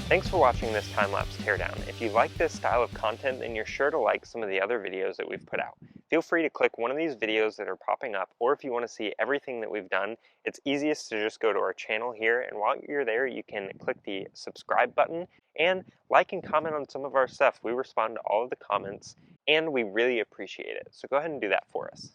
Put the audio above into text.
Thanks for watching this time-lapse teardown. If you like this style of content, then you're sure to like some of the other videos that we've put out. Feel free to click one of these videos that are popping up, or if you want to see everything that we've done, it's easiest to just go to our channel here, and while you're there, you can click the subscribe button and like and comment on some of our stuff. We respond to all of the comments, and we really appreciate it. So go ahead and do that for us.